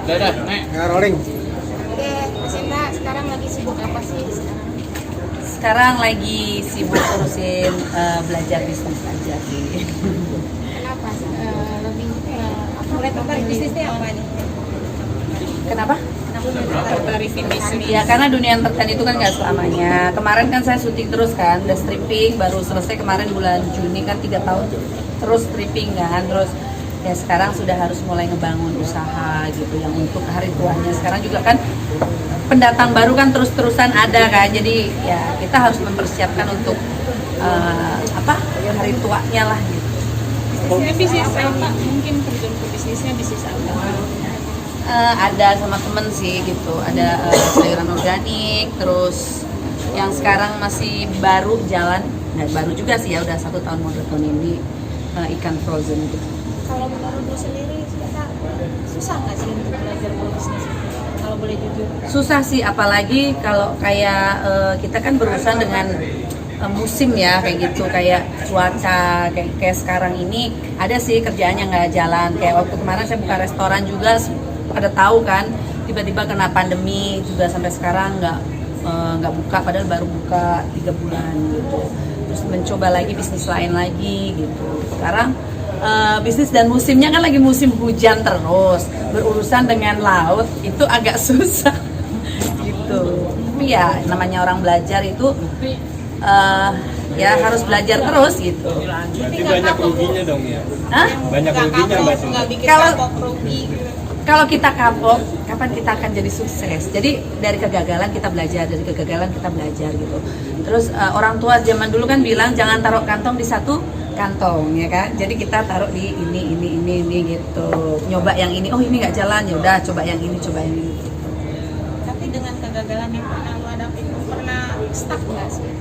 Dadah, naik. Ya, rolling. Oke, Sinta sekarang lagi sibuk apa sih sekarang? Sekarang lagi sibuk urusin belajar bisnis aja sih. Kenapa? Lebih mulai tertarik bisnisnya apa nih? Kenapa? Kenapa mulai tertarik bisnis? Ya karena dunia entertain itu kan nggak selamanya. Kemarin kan saya syuting terus kan, udah stripping, baru selesai kemarin bulan Juni kan 3 tahun terus stripping kan, terus ya sekarang sudah harus mulai ngebangun usaha gitu yang untuk hari tuanya. Sekarang juga kan pendatang baru kan terus-terusan ada kan, jadi ya kita harus mempersiapkan untuk hari tuanya lah gitu. Bisnis apa? Mungkin terjun ke bisnisnya bisnis apa? Ada sama temen sih gitu, ada sayuran organik, terus yang sekarang masih baru jalan, nggak baru juga sih ya, udah 1 tahun mau 2 tahun ini ikan frozen gitu. Kalau menurut lu sendiri, kita susah nggak sih untuk belajar bisnis itu? Kalau boleh jujur. Susah sih, apalagi kalau kayak kita kan berurusan dengan musim ya, kayak gitu, kayak cuaca kayak sekarang ini ada sih kerjaan yang nggak jalan. Kayak waktu kemarin saya buka restoran juga, pada tahu kan, tiba-tiba kena pandemi juga sampai sekarang nggak buka, padahal baru buka 3 bulan gitu. Terus mencoba lagi bisnis lain lagi gitu. Sekarang bisnis dan musimnya kan lagi musim hujan terus, berurusan dengan laut itu agak susah gitu. Tapi ya namanya orang belajar itu ya harus belajar terus gitu. Berarti banyak ruginya dong ya? Hah? Banyak ruginya Mbak. Nggak bikin Kalau- kapok rugi. Kalau kita kapok, kapan kita akan jadi sukses? Jadi dari kegagalan kita belajar, dari kegagalan kita belajar gitu. Terus orang tua zaman dulu kan bilang jangan taruh kantong di satu kantong, ya kan? Jadi kita taruh di ini gitu. Nyoba yang ini, oh ini nggak jalan, ya udah coba yang ini, coba yang ini. Gitu. Tapi dengan kegagalan yang pernah lu hadapi, lu pernah stuck nggak sih?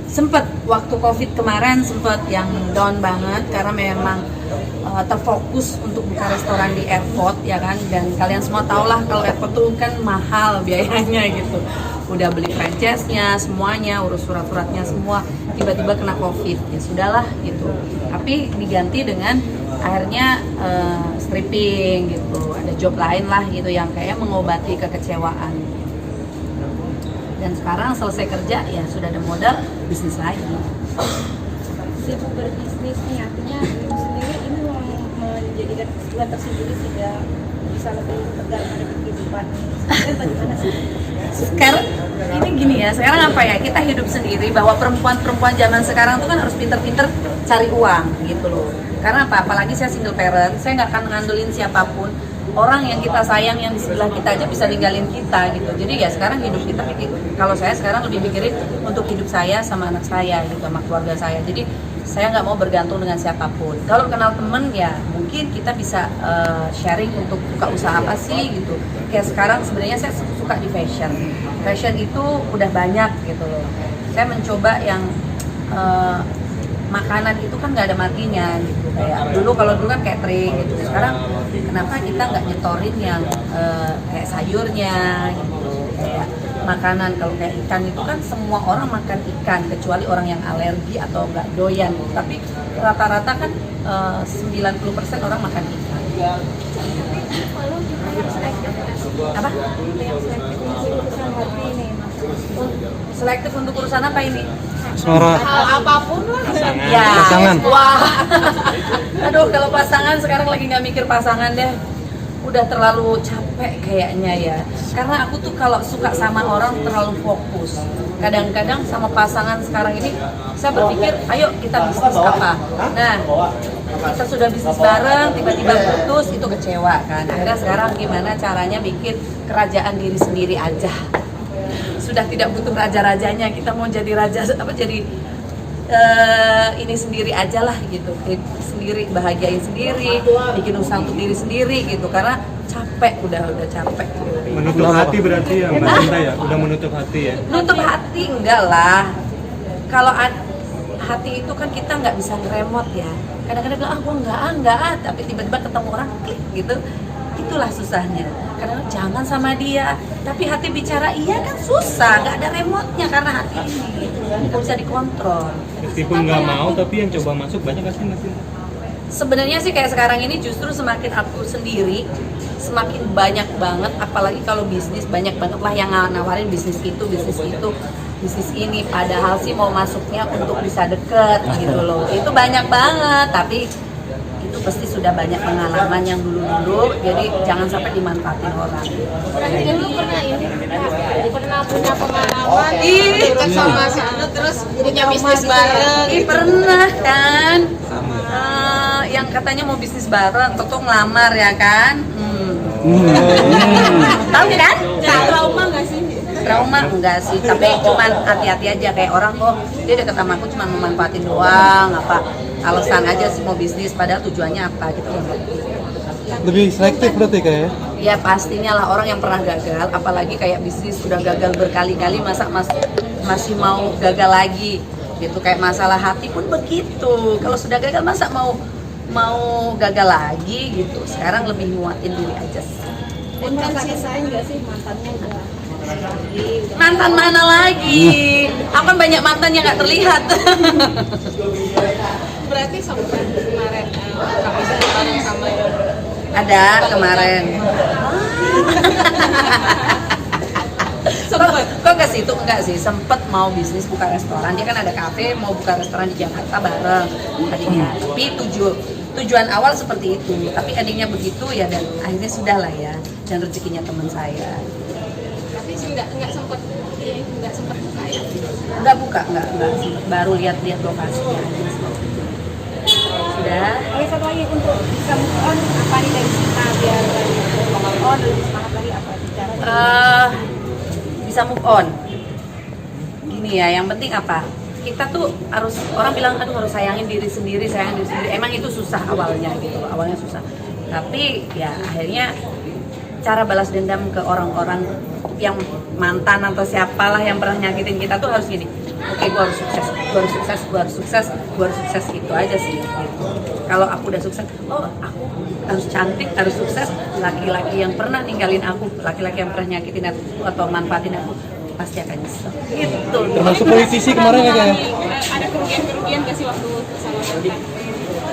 Sempet waktu COVID kemarin sempet yang down banget karena memang terfokus untuk buka restoran di airport ya kan, dan kalian semua tau lah kalau airport tuh kan mahal biayanya gitu. Udah beli franchise-nya semuanya, urus surat-suratnya semua, tiba-tiba kena COVID, ya sudahlah gitu. Tapi diganti dengan akhirnya stripping gitu, ada job lain lah gitu yang kayak mengobati kekecewaan. Dan sekarang selesai kerja ya sudah ada modal bisnis lagi. Sibuk berbisnis nih, artinya lu sendiri ini mau menjadikan kesibukan tersendiri sehingga bisa lebih tegar menghadapi kehidupan. Sebenarnya bagaimana sih? Sekarang ini gini ya, sekarang apa ya, kita hidup sendiri, bahwa perempuan-perempuan zaman sekarang tuh kan harus pinter-pinter cari uang gitu loh. Karena apa? Apalagi saya single parent, saya nggak akan ngandelin siapapun. Orang yang kita sayang yang di sebelah kita aja bisa ninggalin kita gitu. Jadi ya sekarang hidup kita kalau saya sekarang lebih mikirin untuk hidup saya sama anak saya gitu, sama keluarga saya. Jadi saya nggak mau bergantung dengan siapapun. Kalau kenal temen ya mungkin kita bisa sharing untuk buka usaha apa sih gitu. Kayak sekarang sebenarnya saya suka di fashion. Fashion itu udah banyak gitu loh. Saya mencoba yang makanan itu kan nggak ada matinya gitu. Kayak dulu, kalau dulu kan catering gitu. Sekarang kenapa kita nggak nyetorin yang kayak sayurnya gitu, kayak makanan. Kalau kayak ikan itu kan semua orang makan ikan kecuali orang yang alergi atau nggak doyan. Tapi rata-rata kan 90% orang makan ikan. Lalu juga yang selektif nggak sih? Apa? Yang selektif untuk urusan hati ini. Selektif untuk urusan apa ini? Suara. Hal apapun lah. Ya, Pasangan. wah. Aduh, kalau pasangan sekarang lagi nggak mikir pasangan deh. Udah terlalu capek kayaknya ya. Karena aku tuh kalau suka sama orang terlalu fokus. Kadang-kadang sama pasangan sekarang ini saya berpikir, ayo kita bisnis apa. Nah, kita sudah bisnis bareng, tiba-tiba putus, itu kecewa kan. Akhirnya sekarang gimana caranya bikin kerajaan diri sendiri aja. Sudah tidak butuh raja-rajanya, kita mau jadi raja jadi ini sendiri aja lah gitu, sendiri, bahagiain sendiri, bikin usaha untuk diri sendiri gitu, karena capek, udah capek gitu. Menutup hati berarti ya Mbak Sinta ya? Udah menutup hati ya? Nutup hati enggak lah, kalau hati itu kan kita nggak bisa ngeremot ya. Kadang-kadang bilang gua enggak, tapi tiba-tiba ketemu orang klik gitu, itulah susahnya. Kadang jangan sama dia, tapi hati bicara iya kan susah, nggak ada remotnya karena hati ini nggak bisa dikontrol. Meskipun nggak mau, tapi yang coba masuk banyak nggak sih Mbak Sinta? Sebenarnya sih kayak sekarang ini justru semakin aku sendiri semakin banyak banget, apalagi kalau bisnis banyak banget lah yang nawarin bisnis itu, bisnis ini, padahal sih mau masuknya untuk bisa deket gitu loh. Itu banyak banget, tapi itu pasti sudah banyak pengalaman yang dulu-dulu, jadi jangan sampai dimanfaatin orang. Berarti dulu pernah ini pernah punya pengalaman Ih, dekat sama si Anu terus punya bisnis bareng. Ih, pernah kan? Yang katanya mau bisnis bareng, tentu ngelamar ya kan? Tahu kan? Trauma nggak sih? Trauma enggak sih, tapi cuman hati-hati aja, kayak orang kok dia deket sama aku cuma memanfaatin doang, apa alasan aja sih mau bisnis, padahal tujuannya apa gitu. Lebih selektif berarti kayak. Ya pastinya lah, orang yang pernah gagal, apalagi kayak bisnis udah gagal berkali-kali, masa masih mau gagal lagi gitu. Kayak masalah hati pun begitu, kalau sudah gagal masa mau gagal lagi gitu. Sekarang lebih nguatin diri aja sih. Dan kan sisain nggak sih mantannya udah lagi? Mantan mana lagi? Aku kan banyak mantan yang nggak terlihat. Berarti sampai kemarin kamu sedang bareng sama Ada kemarin. Kok ke situ enggak sih? Sempet mau bisnis buka restoran. Dia kan ada kafe, mau buka restoran di Jakarta bareng tadinya. Tapi tujuan awal seperti itu. Tapi endingnya begitu ya, dan akhirnya sudah lah ya. Dan rezekinya teman saya. tapi sih nggak sempet buka ya. Enggak buka, enggak sempet. Baru lihat-lihat lokasinya aja. Sudah. Oke, satu lagi untuk bisa move on apa nih dari Sina biar move on lebih semangat lagi apa bicara? Bisa move on. Gini ya, yang penting apa? Kita tuh harus, orang bilang aduh harus sayangin diri sendiri. Emang itu susah awalnya gitu, awalnya susah. Tapi ya akhirnya cara balas dendam ke orang-orang yang mantan atau siapalah yang pernah nyakitin kita tuh harus gini. Oke, gue harus sukses, itu aja sih gitu. Kalau aku udah sukses, oh aku harus cantik, harus sukses. Laki-laki yang pernah ninggalin aku, laki-laki yang pernah nyakitin aku atau manfaatin aku pasti akan nyesel gitu. Termasuk politisi kemarin ya kayak. Ada kerugian nggak sih waktu sama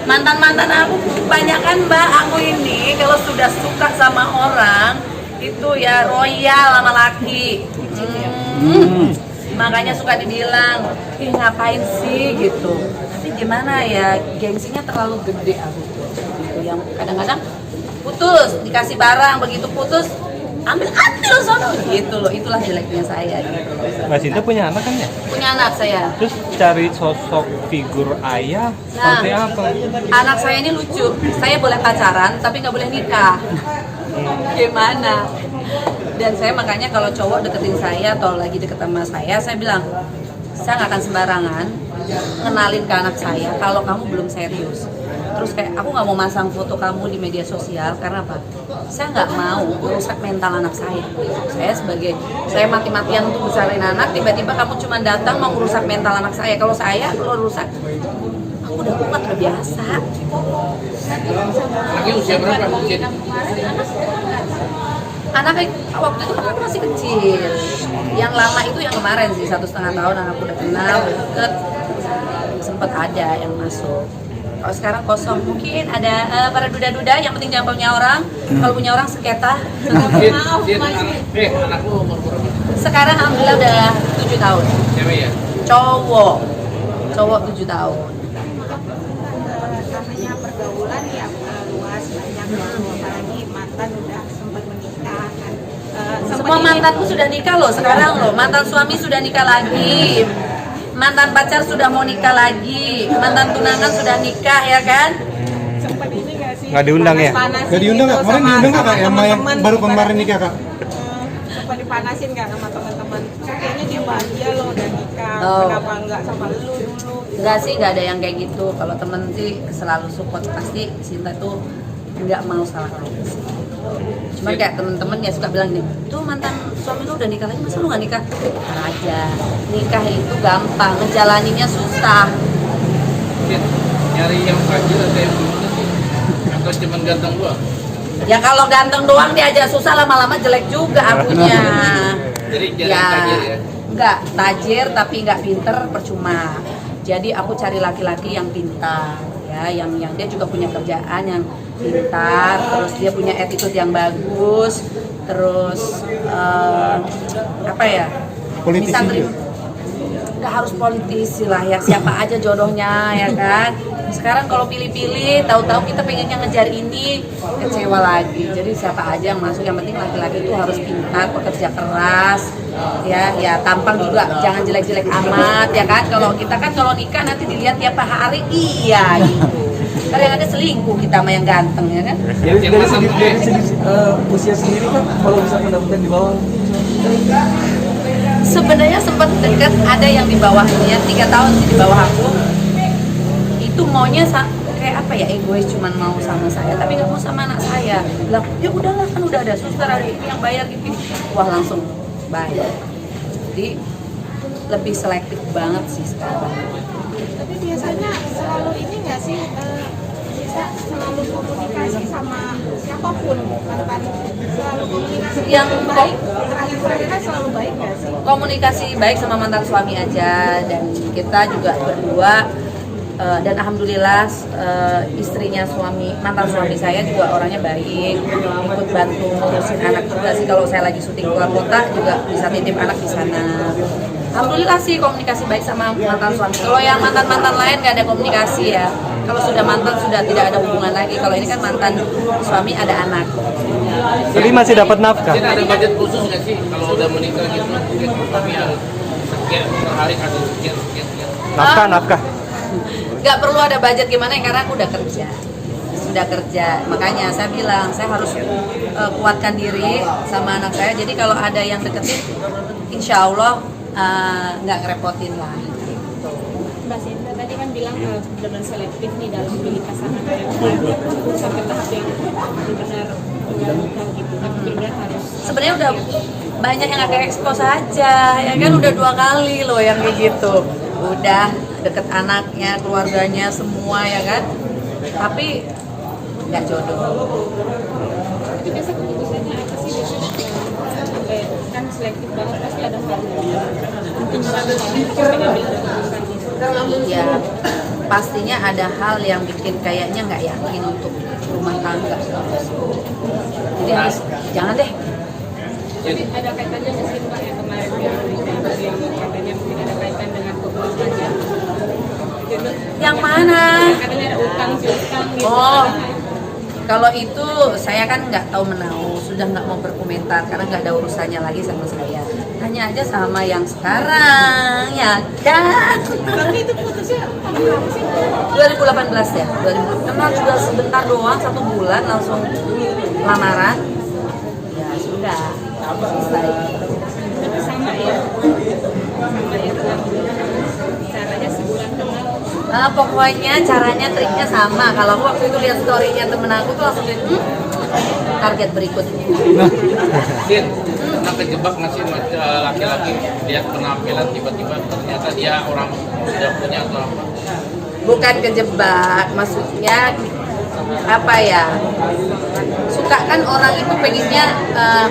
Mantan aku kebanyakan mbak, aku ini kalau sudah suka sama orang itu ya royal sama laki. Makanya suka dibilang, ih ngapain sih gitu. Tapi gimana ya, gengsinya terlalu gede aku gitu. Yang kadang-kadang putus, dikasih barang, begitu putus ambil sono gitu loh. Itulah jeleknya saya gitu. Mbak Sinta punya anak kan ya? Punya anak saya. Terus cari sosok figur ayah seperti apa? Anak saya ini lucu. Saya boleh pacaran tapi nggak boleh nikah. Gimana? Dan saya makanya kalau cowok deketin saya atau lagi deket sama saya bilang, saya nggak akan sembarangan kenalin ke anak saya kalau kamu belum serius. Terus kayak aku nggak mau masang foto kamu di media sosial karena apa? Saya nggak mau merusak mental anak saya. Saya mati-matian untuk besarin anak, tiba-tiba kamu cuma datang mau merusak mental anak saya. Kalau rusak, aku udah kuat, udah biasa. Lagi usia berapa mungkin? Anak waktu itu kan masih kecil. Yang lama itu yang kemarin sih, 1,5 tahun anak udah kenal, udah deket. Sempet ada yang masuk. Kalau sekarang kosong, mungkin ada para duda-duda, yang penting jangan punya orang. Kalau punya orang seketa. Maaf, Anakku umur berapa? Sekarang alhamdulillah udah 7 tahun. Cewek ya? Cowok 7 tahun. namanya pergaulan ya luas banyak apalagi mantan udah sempat menikah kan. Semua mantanku sudah nikah loh sekarang loh. Mantan suami sudah nikah lagi. Mantan pacar sudah mau nikah lagi. Mantan tunangan sudah nikah ya kan? Sempat ini nggak sih? Nggak diundang ya? Panas-panasin Nggak diundang gitu nggak? Kemarin sama diundang nggak kak? Yang teman-teman baru gitu kan. kemarin nikah kak? Sempat dipanasin nggak sama teman-teman? Kayaknya dia bahagia loh udah nikah. Oh. Kenapa nggak sama lu dulu? Enggak sih, nggak ada yang kayak gitu. Kalau temen sih selalu support, pasti Sinta tuh nggak mau salah lagi sih. Cuman kayak temen-temen ya suka bilang gini, tuh mantan suami lu udah nikah lagi, masa lu nggak nikah? Ntar aja, nikah itu gampang, ngejalaninnya susah. Nyari yang tajir atau yang gimana sih? Atau cuma ganteng doang? Ya kalau ganteng doang dia aja susah, lama-lama jelek juga akunya. Jadi cari yang tajir ya? Enggak, tajir tapi nggak pinter percuma. Jadi aku cari laki-laki yang pintar, ya, yang dia juga punya kerjaan yang pintar, terus dia punya attitude yang bagus, terus apa ya, Politisi bisa juga? nggak harus politisi lah ya, siapa aja jodohnya ya kan. Sekarang kalau pilih-pilih, tahu-tahu kita pengennya ngejar ini, kecewa lagi. Jadi siapa aja yang masuk, yang penting laki-laki itu harus pintar, pekerja keras, ya tampang juga jangan jelek-jelek amat ya kan. Kalau kita kan kalau nikah nanti dilihat tiap hari, iya gitu. Karena yang ada selingkuh kita sama yang ganteng ya kan. Dari segi usia sendiri kan kalau bisa mendapatkan di bawah Sebenarnya sempat deket, ada yang di bawahnya, 3 tahun sih di bawah aku. Itu maunya kayak apa ya, egois, cuman mau sama saya tapi nggak mau sama anak saya. Bilang ya udahlah kan udah ada suster hari ini yang bayar gitu. Wah langsung bayar. Jadi lebih selektif banget sih sekarang. Tapi biasanya selalu ini nggak sih, bisa selalu komunikasi sama siapapun mantan, selalu komunikasi Yang baik, terakhir kan selalu baik nggak sih? Komunikasi baik sama mantan suami aja, dan kita juga berdua dan alhamdulillah istrinya mantan suami saya juga orangnya baik, ikut bantu ngurusin anak juga sih. Kalau saya lagi syuting keluar kota juga bisa titip anak di sana. Alhamdulillah sih komunikasi baik sama mantan suami. Kalau yang mantan lain nggak ada komunikasi ya. Kalau sudah mantan sudah tidak ada hubungan lagi. Kalau ini kan mantan suami ada anak. Jadi masih dapat nafkah? Jadi ada budget khusus nggak sih kalau udah menikah gitu? Mungkin suami harus sekian per hari ada sekian. Nafkah. Nggak perlu ada budget gimana ya, karena aku udah kerja. Sudah kerja, makanya saya bilang saya harus kuatkan diri sama anak saya. Jadi kalau ada yang deketin, insya Allah nggak ngerepotin lah. Mbak Sinta tadi kan bilang benar selektif nih dalam memilih pasangan sampai tahap yang benar enggak gitu, tapi benar harus. Sebenarnya udah banyak yang agak ekspos aja, ya kan udah 2 kali loh yang kayak gitu. Udah deket anaknya, keluarganya semua ya kan, tapi nggak jodoh. Itu biasa keputusannya apa sih biasanya? Sampai kan selektif banget, pasti ada hal penting banget sampai ngambil keputusan itu. Ya pastinya ada hal yang bikin kayaknya nggak yakin untuk rumah tangga. Jadi harus jangan deh. Tapi ada kaitannya nggak sih Mbak yang kemarin yang katanya mungkin ada kaitan dengan keluarganya? Yang mana? Katanya ada utang piutang gitu. Oh, kalau itu saya kan nggak tahu menau, sudah nggak mau berkomentar karena nggak ada urusannya lagi sama saya. Tanya aja sama yang sekarang, ya kan? Tapi itu putusnya tahun berapa sih? 2018 ya, 2000. Kenal juga sebentar doang, 1 bulan langsung lamaran. Ya sudah, selesai. Tapi sama ya, sama ya caranya sebulan kenal. Pokoknya caranya, triknya sama. Kalau aku waktu itu lihat story-nya temen aku tuh langsung target berikutnya. Sin, pernah kejebak nggak sih laki-laki lihat penampilan tiba-tiba ternyata dia orang udah punya atau apa? Bukan kejebak, maksudnya apa ya, suka kan orang itu pengennya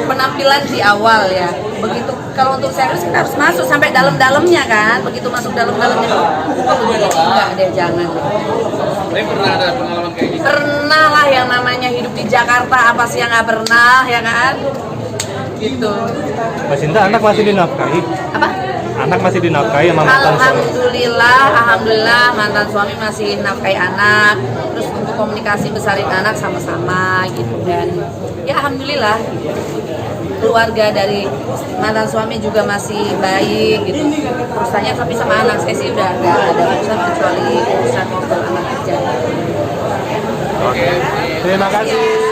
penampilan di awal ya. Begitu kalau untuk serius kita harus masuk sampai dalam-dalamnya kan. Begitu masuk dalam-dalamnya enggak deh, jangan. Tapi pernah ada pengalaman kayak gitu? Pernah lah, yang namanya hidup di Jakarta, apa sih yang nggak pernah ya kan? Gitu. Mbak Sinta, anak masih dinafkahi? Apa? Anak masih dinafkahi sama mantan suami? Alhamdulillah mantan suami masih nafkahi anak. Terus untuk komunikasi besarin anak sama-sama gitu, dan ya alhamdulillah gitu. Keluarga dari mantan suami juga masih baik gitu. Urusannya tapi sama anak saya sih udah nggak ada urusan kecuali urusan ngobrol anak aja. Oke. Terima kasih.